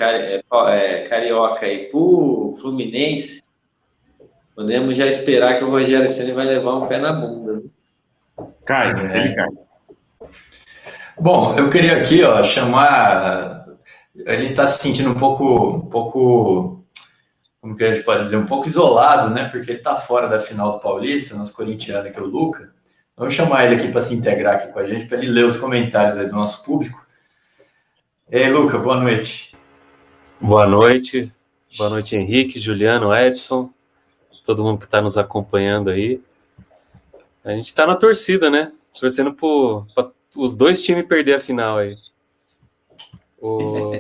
carioca aí pro Fluminense, podemos já esperar que o Rogério Ceni vai levar um pé na bunda. Né?
Ele cai.
Bom, eu queria aqui, chamar... Ele está se sentindo um pouco, como que a gente pode dizer, um pouco isolado, né? Porque ele está fora da final do Paulista, nosso corintiano, que é o Luca. Vamos chamar ele aqui para se integrar aqui com a gente, para ele ler os comentários aí do nosso público. Ei, Luca, boa noite.
Boa noite. Boa noite, Henrique, Juliano, Edson, todo mundo que está nos acompanhando aí. A gente está na torcida, né? Torcendo para os dois times perder a final aí. Bom,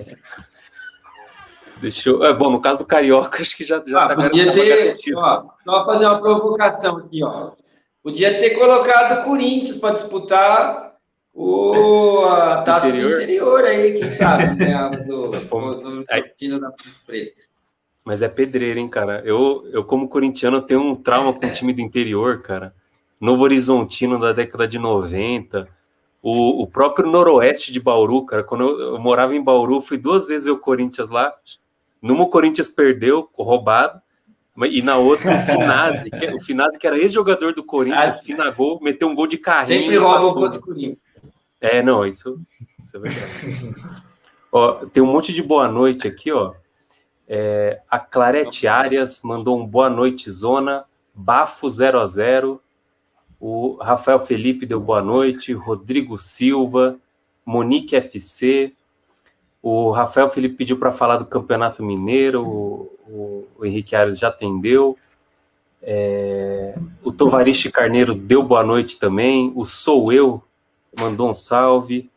no caso do Carioca, acho que já tá
podia ter, só fazer uma provocação aqui, ó. Podia ter colocado o Corinthians para disputar a taça do interior aí, quem sabe, né? Do time da Preta.
Mas é pedreiro, hein, cara? Eu como corintiano, tenho um trauma com o time do interior, cara. Novo Horizontino da década de 90. O próprio Noroeste de Bauru, cara. Quando eu morava em Bauru, fui 2 vezes ver o Corinthians lá. Numa o Corinthians perdeu, roubado. E na outra, o Finazzi, que era ex-jogador do Corinthians, finagou, meteu um gol de carrinho.
Sempre rouba o gol de Corinthians.
Não, isso é verdade. Ó, tem um monte de boa noite aqui, ó. A Clarete Arias mandou um boa noite, Zona. Bafo 0-0. O Rafael Felipe deu boa noite. Rodrigo Silva. Monique FC. O Rafael Felipe pediu para falar do Campeonato Mineiro. O Henrique Arias já atendeu. O Tovariche Carneiro deu boa noite também. O Sou Eu mandou um salve.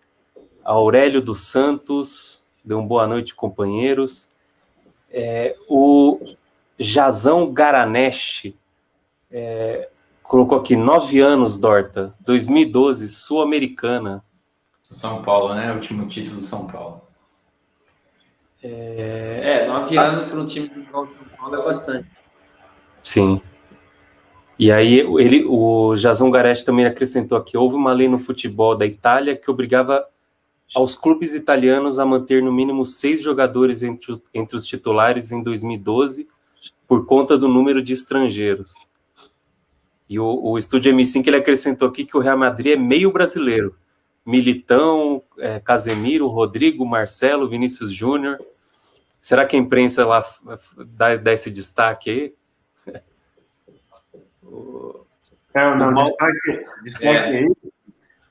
Aurélio dos Santos deu um boa noite, companheiros. O Jazão Garanesh colocou aqui 9 anos, Dorta, 2012, Sul-Americana.
São Paulo, né? O último título do São Paulo.
9 anos para um time de São Paulo é bastante.
Sim. E aí o Jazão Garanesh também acrescentou aqui: houve uma lei no futebol da Itália que obrigava aos clubes italianos a manter no mínimo 6 jogadores entre os titulares em 2012 por conta do número de estrangeiros. E o Estúdio M5 ele acrescentou aqui que o Real Madrid é meio brasileiro. Militão, Casemiro, Rodrigo, Marcelo, Vinícius Júnior. Será que a imprensa lá dá esse destaque aí?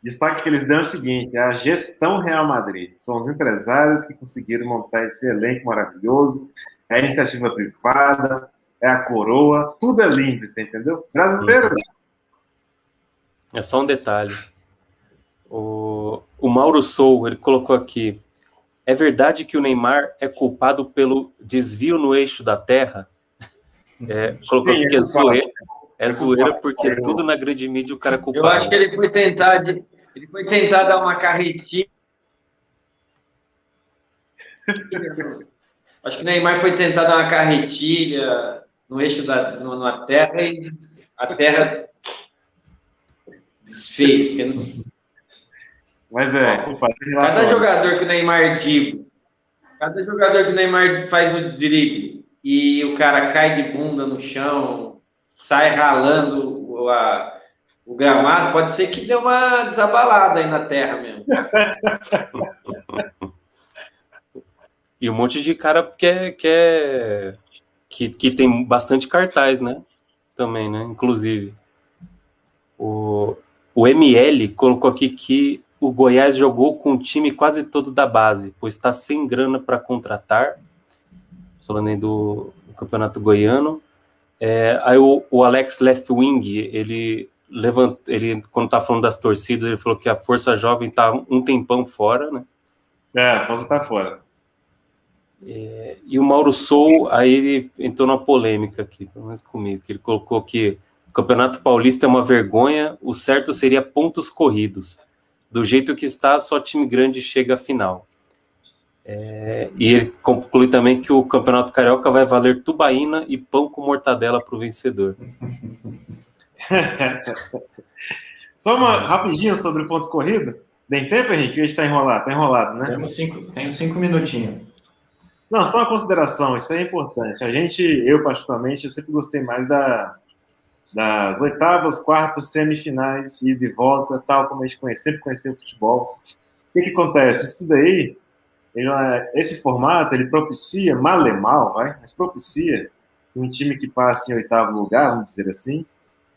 Destaque que eles dão é o seguinte: é a gestão Real Madrid. São os empresários que conseguiram montar esse elenco maravilhoso, é a iniciativa privada, é a coroa, tudo é lindo, você entendeu? Brasileiro.
É só um detalhe. O Mauro Sou, ele colocou aqui: é verdade que o Neymar é culpado pelo desvio no eixo da Terra? Colocou aqui que é zoeira porque tudo na grande mídia o cara é culpado.
Eu acho que ele foi tentar dar uma carretinha. Acho que o Neymar foi tentar dar uma carretilha no eixo na Terra e a Terra desfez.
Mas
cada jogador que o Neymar cada jogador que o Neymar faz o drible e o cara cai de bunda no chão, sai ralando o gramado, pode ser que dê uma desabalada aí na Terra mesmo.
E um monte de cara que tem bastante cartaz, né? Também, né? Inclusive. O ML colocou aqui que o Goiás jogou com o time quase todo da base, pois está sem grana para contratar. Falando aí do Campeonato Goiano. Aí o Alex Leftwing, ele quando tá falando das torcidas, ele falou que a Força Jovem tá um tempão fora, né?
A Força tá fora.
E o Mauro Sou, aí ele entrou numa polêmica aqui, pelo menos comigo, que ele colocou que o Campeonato Paulista é uma vergonha, o certo seria pontos corridos. Do jeito que está, só time grande chega à final. E ele conclui também que o Campeonato Carioca vai valer tubaína e pão com mortadela para o vencedor.
Só rapidinho sobre o ponto corrido. Tem tempo, Henrique? A gente está enrolado? Está enrolado, né?
Temos 5 minutinhos.
Não, só uma consideração, isso é importante. Eu particularmente, eu sempre gostei mais das oitavas, quartas, semifinais, ida e volta, tal como a gente sempre conheceu o futebol. O que acontece? Isso daí, esse formato, ele propicia, mal e mal, mas propicia um time que passe em oitavo lugar, vamos dizer assim,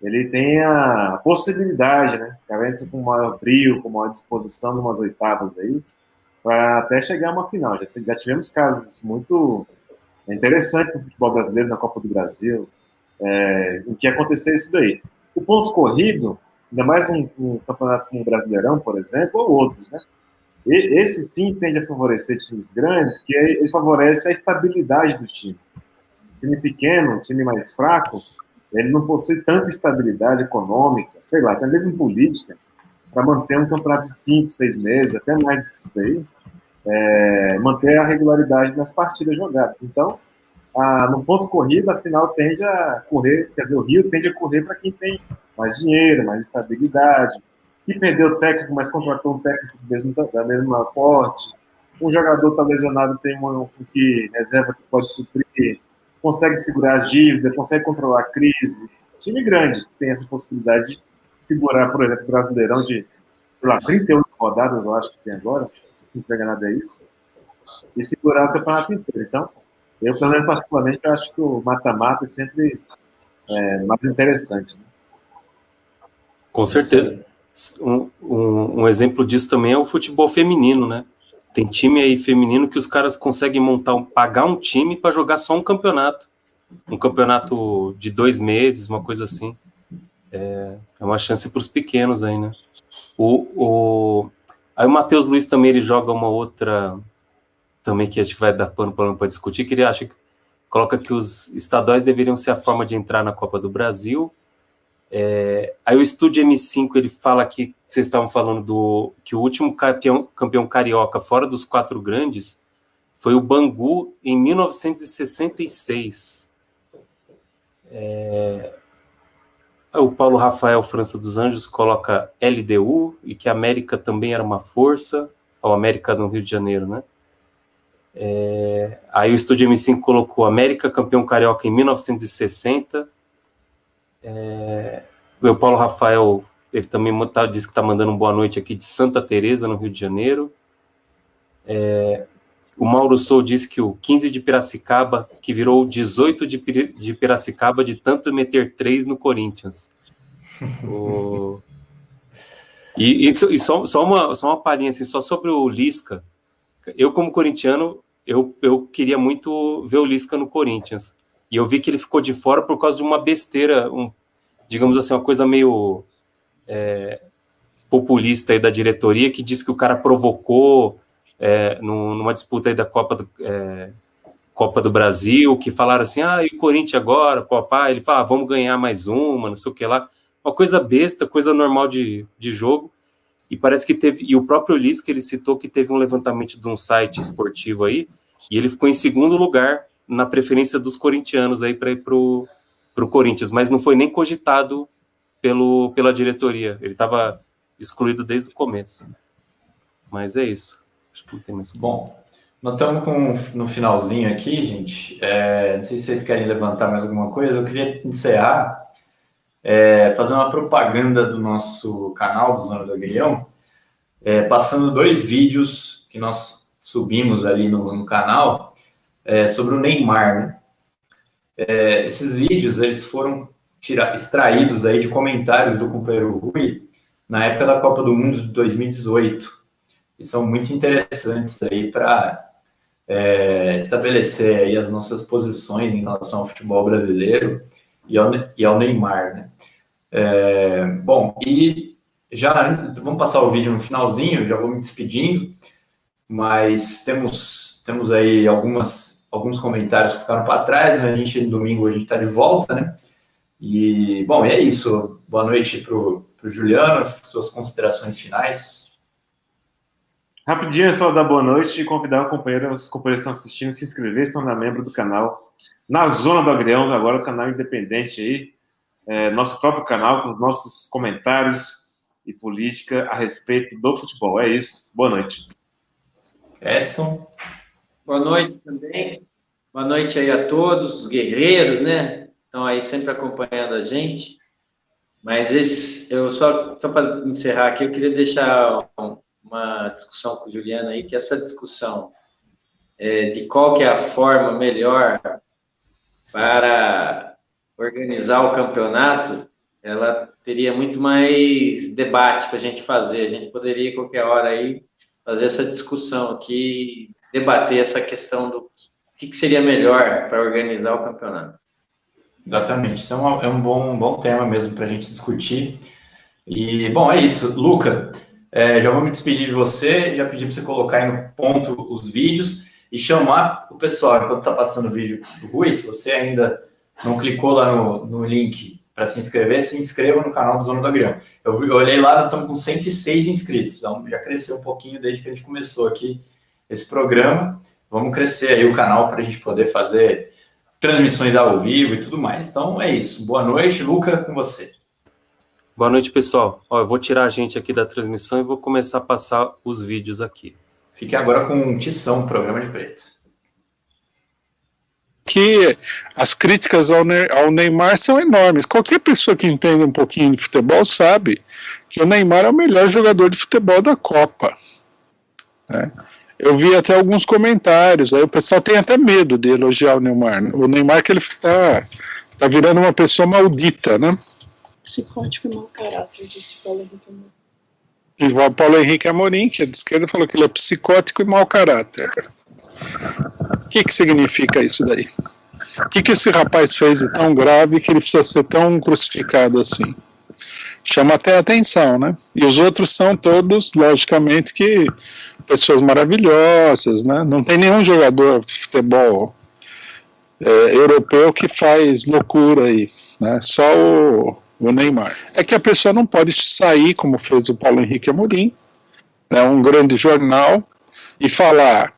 ele tem a possibilidade, né? O cara entra com maior brilho, com maior disposição numas oitavas aí, para até chegar a uma final. Já tivemos casos muito interessantes no futebol brasileiro, na Copa do Brasil, em que aconteceu isso daí. O ponto corrido, ainda mais um campeonato como o Brasileirão, por exemplo, ou outros, né? Esse sim tende a favorecer times grandes, que ele favorece a estabilidade do time. Um time pequeno, um time mais fraco, ele não possui tanta estabilidade econômica, sei lá, até mesmo política, para manter um campeonato de 5, 6 meses, até mais do que isso daí, manter a regularidade nas partidas jogadas. Então, no ponto corrida, a final tende a correr, quer dizer, o Rio tende a correr para quem tem mais dinheiro, mais estabilidade, que perdeu o técnico, mas contratou um técnico da mesma porte, um jogador está lesionado, tem um que reserva que pode suprir, consegue segurar as dívidas, consegue controlar a crise. Time grande que tem essa possibilidade de segurar, por exemplo, o Brasileirão de, sei lá, 38 rodadas, eu acho que tem agora, se não me engano é isso, e segurar o campeonato inteiro. Então, eu, pelo menos, particularmente, eu acho que o mata-mata é sempre mais interessante. Né?
Com certeza. Um exemplo disso também é o futebol feminino, né? Tem time aí feminino que os caras conseguem pagar um time para jogar só um campeonato de 2 meses, uma coisa assim. É uma chance para os pequenos aí, né? Aí o Matheus Luiz também, ele joga uma outra também que a gente vai dar pano para discutir, que ele acha que coloca que os estaduais deveriam ser a forma de entrar na Copa do Brasil. Aí o Estúdio M5, ele fala que vocês estavam falando que o último campeão carioca fora dos 4 grandes foi o Bangu em 1966. O Paulo Rafael França dos Anjos coloca LDU e que a América também era uma força, o América no Rio de Janeiro, né? Aí o Estúdio M5 colocou América campeão carioca em 1960. O Paulo Rafael, ele também disse que está mandando uma boa noite aqui de Santa Teresa, no Rio de Janeiro. O Mauro Sou disse que o 15 de Piracicaba, que virou 18 de Piracicaba de tanto meter 3 no Corinthians. E só uma palhinha, assim, só sobre o Lisca. Eu, como corintiano, eu queria muito ver o Lisca no Corinthians. E eu vi que ele ficou de fora por causa de uma besteira, digamos assim, uma coisa meio populista aí da diretoria, que diz que o cara provocou numa disputa aí da Copa do Brasil, que falaram assim, e o Corinthians agora, papai, ele fala, vamos ganhar mais uma, não sei o que lá, uma coisa besta, coisa normal de jogo, e parece que teve, e o próprio Lisca, ele citou que teve um levantamento de um site esportivo aí, e ele ficou em segundo lugar na preferência dos corintianos aí para ir pro Corinthians, mas não foi nem cogitado pela diretoria, ele estava excluído desde o começo. Mas é isso. Acho que não tem mais.
Bom, nós estamos no finalzinho aqui, gente. Não sei se vocês querem levantar mais alguma coisa. Eu queria encerrar fazer uma propaganda do nosso canal do Zona do Agrião, passando 2 vídeos que nós subimos ali no canal sobre o Neymar, né? Esses vídeos eles foram extraídos aí de comentários do companheiro Rui na época da Copa do Mundo de 2018. E são muito interessantes aí para estabelecer aí as nossas posições em relação ao futebol brasileiro e ao Neymar, né? Bom, e já vamos passar o vídeo no finalzinho, já vou me despedindo, mas temos aí alguns comentários que ficaram para trás, mas no domingo a gente está de volta, né? E, bom, é isso. Boa noite para o Juliano, suas considerações finais.
Rapidinho, é só dar boa noite e convidar os companheiros que estão assistindo a se inscrever, se tornar membro do canal Na Zona do Agrião, agora o canal independente aí, nosso próprio canal, com os nossos comentários e política a respeito do futebol. É isso, boa noite.
Edson.
Boa noite também. Boa noite aí a todos, os guerreiros, né? Estão aí sempre acompanhando a gente. Mas eu só para encerrar aqui, eu queria deixar uma discussão com o Juliano aí, que essa discussão de qual que é a forma melhor para organizar o campeonato, ela teria muito mais debate para a gente fazer. A gente poderia, qualquer hora aí, fazer essa discussão aqui, debater essa questão do que seria melhor para organizar o campeonato.
Exatamente, isso é um bom tema mesmo para a gente discutir. E, bom, é isso. Luca, já vou me despedir de você, já pedi para você colocar aí no ponto os vídeos e chamar o pessoal, enquanto está passando o vídeo do Rui, se você ainda não clicou lá no link para se inscrever, se inscreva no canal do Zona do Agrião. Eu olhei lá, nós estamos com 106 inscritos, então já cresceu um pouquinho desde que a gente começou aqui esse programa. Vamos crescer aí o canal para a gente poder fazer transmissões ao vivo e tudo mais. Então é isso. Boa noite, Luca, com você.
Boa noite, pessoal. Eu vou tirar a gente aqui da transmissão e vou começar a passar os vídeos aqui.
Fique agora com Tição, Programa de Preto.
Que as críticas ao Neymar são enormes. Qualquer pessoa que entende um pouquinho de futebol sabe que o Neymar é o melhor jogador de futebol da Copa. Né? Eu vi até alguns comentários, aí o pessoal tem até medo de elogiar o Neymar. O Neymar que ele tá virando uma pessoa maldita, né?
Psicótico e mau caráter, disse Paulo Henrique Amorim.
O Paulo Henrique Amorim, que é de esquerda, falou que ele é psicótico e mau caráter. O que significa isso daí? O que esse rapaz fez de tão grave que ele precisa ser tão crucificado assim? Chama até a atenção, né? E os outros são todos, logicamente, que pessoas maravilhosas, né? Não tem nenhum jogador de futebol europeu que faz loucura aí, né? Só o Neymar. É que a pessoa não pode sair, como fez o Paulo Henrique Amorim, né, um grande jornal, e falar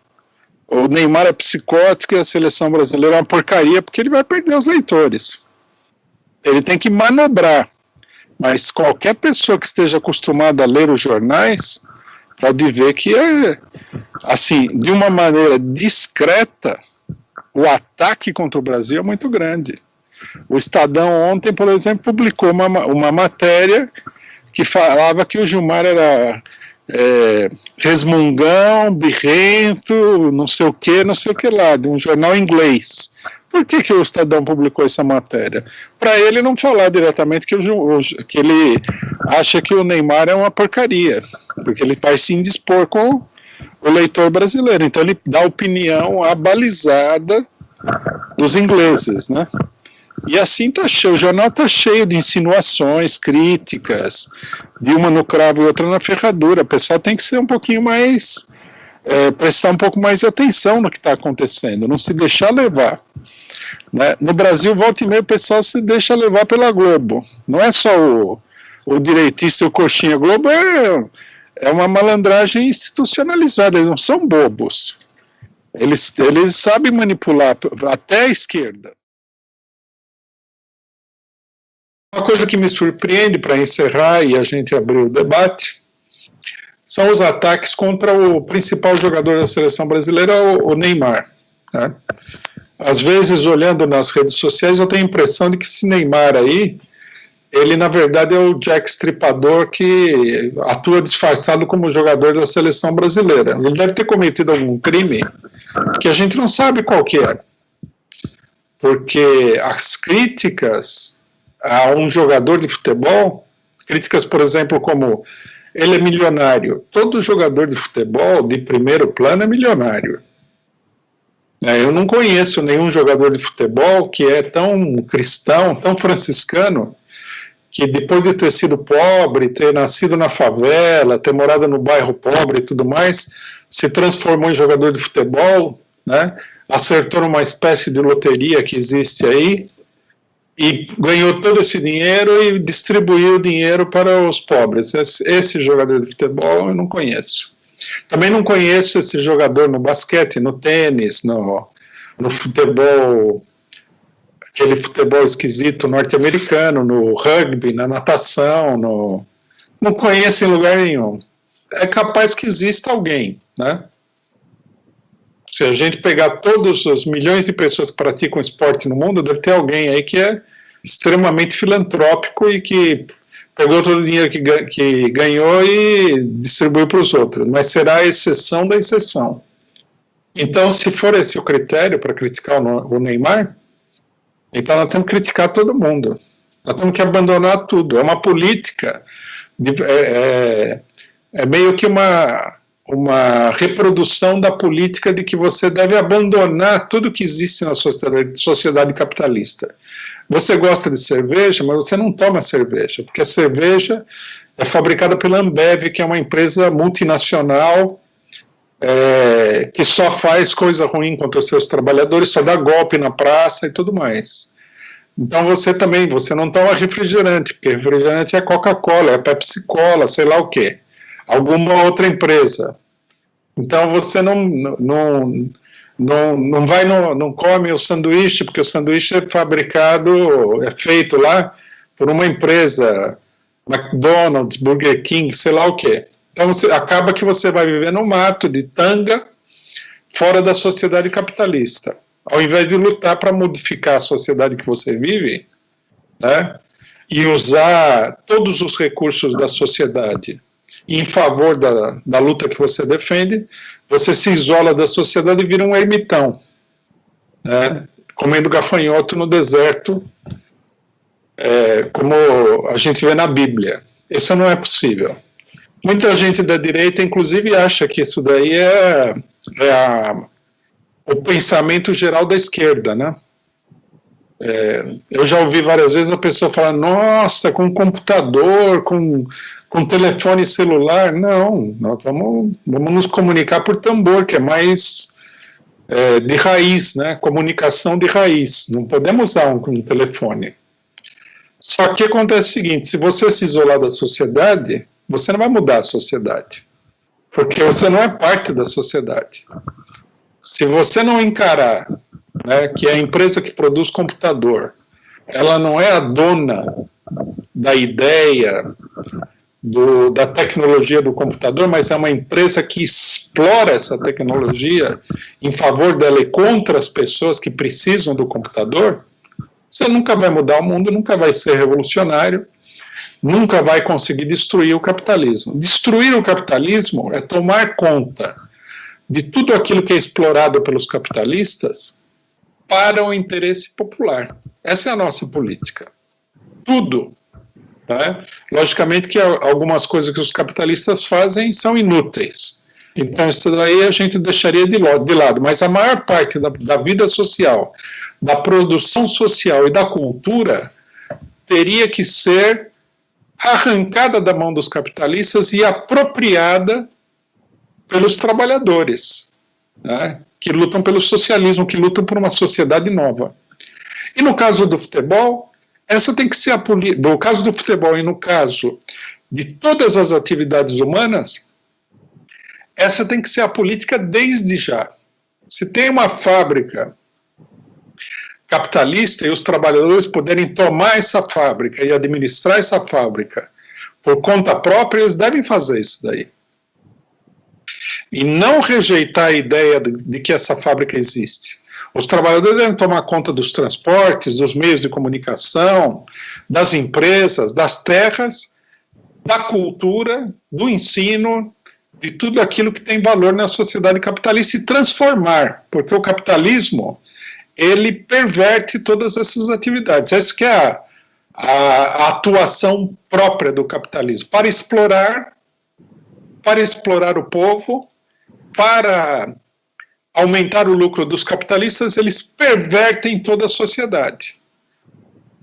o Neymar é psicótico e a seleção brasileira é uma porcaria, porque ele vai perder os leitores. Ele tem que manobrar. Mas qualquer pessoa que esteja acostumada a ler os jornais pode ver que, assim, de uma maneira discreta, o ataque contra o Brasil é muito grande. O Estadão ontem, por exemplo, publicou uma matéria que falava que o Gilmar era resmungão, birrento, não sei o que lá, de um jornal inglês. Por que o Estadão publicou essa matéria? Para ele não falar diretamente que ele acha que o Neymar é uma porcaria, porque ele vai se indispor com o leitor brasileiro. Então ele dá opinião abalizada dos ingleses, né? E assim tá cheio, o jornal está cheio de insinuações, críticas, de uma no cravo e outra na ferradura. O pessoal tem que ser um pouquinho mais, prestar um pouco mais de atenção no que está acontecendo, não se deixar levar. Né? No Brasil, volta e meia, o pessoal se deixa levar pela Globo. Não é só o direitista e o coxinha. A Globo é uma malandragem institucionalizada, eles não são bobos. Eles sabem manipular até a esquerda. Uma coisa que me surpreende para encerrar e a gente abrir o debate são os ataques contra o principal jogador da seleção brasileira, o Neymar. Né? Às vezes, olhando nas redes sociais, eu tenho a impressão de que esse Neymar aí, ele na verdade é o Jack Stripador que atua disfarçado como jogador da seleção brasileira. Ele deve ter cometido algum crime que a gente não sabe qual que é. Porque as críticas a um jogador de futebol, críticas, por exemplo, como ele é milionário. Todo jogador de futebol de primeiro plano é milionário. Eu não conheço nenhum jogador de futebol que é tão cristão, tão franciscano, que depois de ter sido pobre, ter nascido na favela, ter morado no bairro pobre e tudo mais, se transformou em jogador de futebol, né? Acertou numa espécie de loteria que existe aí, e ganhou todo esse dinheiro e distribuiu o dinheiro para os pobres. Esse jogador de futebol eu não conheço. Também não conheço esse jogador no basquete, no tênis, no futebol, aquele futebol esquisito norte-americano, no rugby, na natação, não conheço em lugar nenhum. É capaz que exista alguém, né? Se a gente pegar todos os milhões de pessoas que praticam esporte no mundo, deve ter alguém aí que é extremamente filantrópico e que pegou todo o dinheiro que ganhou e distribuiu para os outros. Mas será a exceção da exceção. Então, se for esse o critério para criticar o Neymar, então nós temos que criticar todo mundo. Nós temos que abandonar tudo. É uma política, é meio que uma reprodução da política de que você deve abandonar tudo que existe na sociedade capitalista. Você gosta de cerveja, mas você não toma cerveja, porque a cerveja é fabricada pela Ambev, que é uma empresa multinacional que só faz coisa ruim contra os seus trabalhadores, só dá golpe na praça e tudo mais. Então você não toma refrigerante, porque refrigerante é Coca-Cola, é Pepsi-Cola, sei lá o quê. Alguma outra empresa. Então você não come o sanduíche, porque o sanduíche é fabricado, é feito lá por uma empresa, McDonald's, Burger King, sei lá o quê. Então acaba que você vai viver no mato, de tanga, fora da sociedade capitalista. Ao invés de lutar para modificar a sociedade que você vive, né, e usar todos os recursos da sociedade em favor da luta que você defende, você se isola da sociedade e vira um ermitão, né, comendo gafanhoto no deserto, como a gente vê na Bíblia. Isso não é possível. Muita gente da direita, inclusive, acha que isso daí é o pensamento geral da esquerda, né? Eu já ouvi várias vezes a pessoa falar, nossa, com computador, com telefone celular. Não, nós vamos nos comunicar por tambor, que é mais de raiz, né? Comunicação de raiz. Não podemos usar um telefone. Só que acontece o seguinte, se você se isolar da sociedade, você não vai mudar a sociedade, porque você não é parte da sociedade. Se você não encarar, né, que a empresa que produz computador, ela não é a dona da ideia, da tecnologia do computador, mas é uma empresa que explora essa tecnologia em favor dela e contra as pessoas que precisam do computador, você nunca vai mudar o mundo, nunca vai ser revolucionário, nunca vai conseguir destruir o capitalismo. Destruir o capitalismo é tomar conta de tudo aquilo que é explorado pelos capitalistas para o interesse popular. Essa é a nossa política. Tudo. Né? Logicamente que algumas coisas que os capitalistas fazem são inúteis. Então isso daí a gente deixaria de lado. Mas a maior parte da vida social, da produção social e da cultura teria que ser arrancada da mão dos capitalistas e apropriada pelos trabalhadores, né, que lutam pelo socialismo, que lutam por uma sociedade nova. E no caso do futebol, essa tem que ser a política. No caso do futebol e no caso de todas as atividades humanas, essa tem que ser a política desde já. Se tem uma fábrica capitalista e os trabalhadores puderem tomar essa fábrica e administrar essa fábrica por conta própria, eles devem fazer isso daí. E não rejeitar a ideia de que essa fábrica existe. Os trabalhadores devem tomar conta dos transportes, dos meios de comunicação, das empresas, das terras, da cultura, do ensino, de tudo aquilo que tem valor na sociedade capitalista e transformar, porque o capitalismo ele perverte todas essas atividades. Essa que é a atuação própria do capitalismo, para explorar o povo, para aumentar o lucro dos capitalistas, eles pervertem toda a sociedade.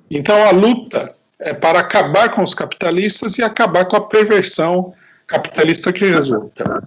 Então a luta é para acabar com os capitalistas e acabar com a perversão capitalista que resulta.